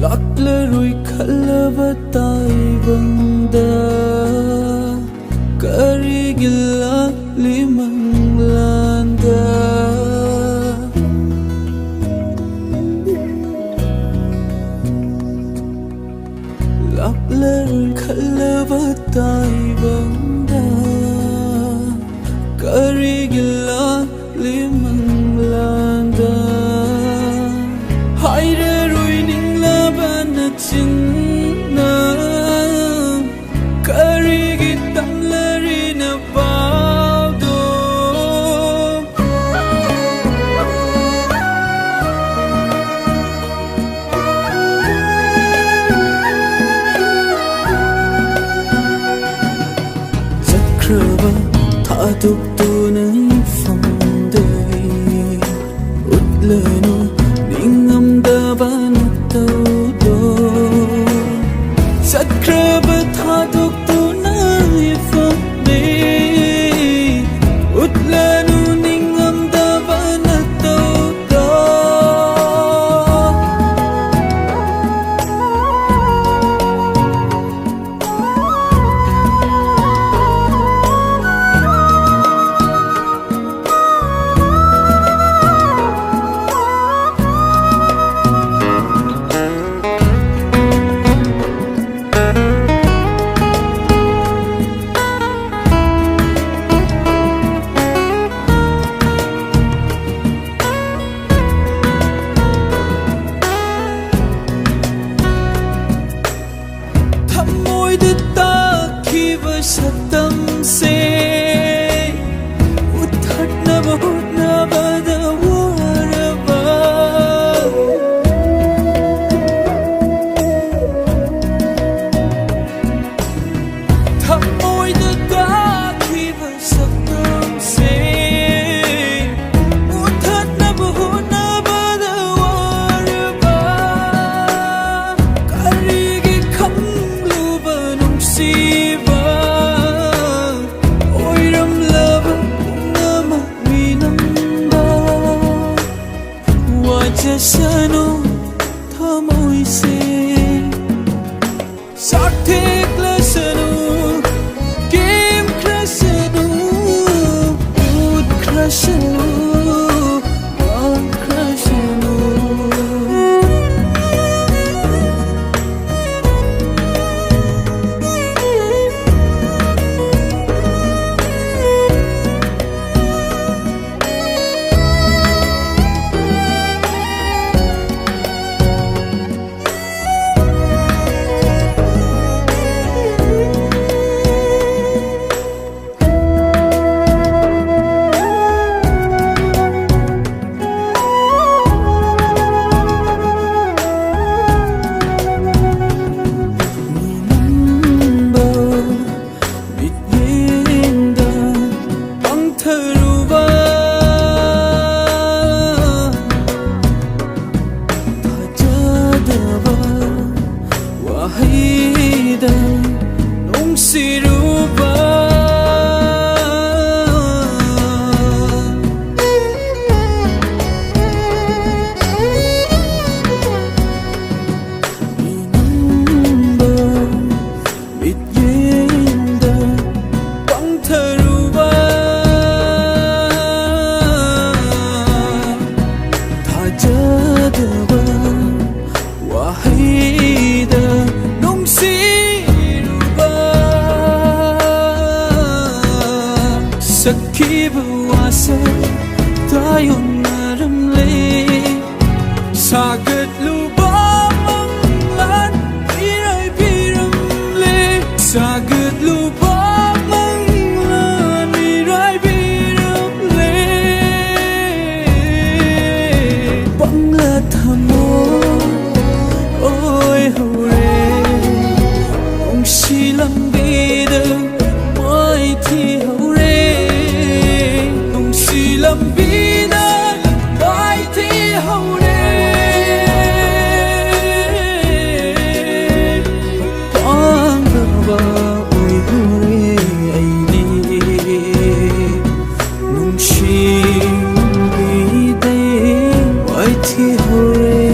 Laklarui khalavatai bangda karigilla limanglanda Laklarui khalavatai bangda karigilla limanglanda Chinna karigi tamlari na pawdo Chakrava thaduk tunay famday utlano ningam davan tawdo Chakrava thaduk tunay famday utlano ningam davan tawdo Satam se uthatna bahutna bada waraba Thamoy da dakhiba satam se uthatna bahutna bada waraba Karigi khamluba nungsiba Jasano thamoy se sarthik lasano game krasano ud krasano krasano thi hore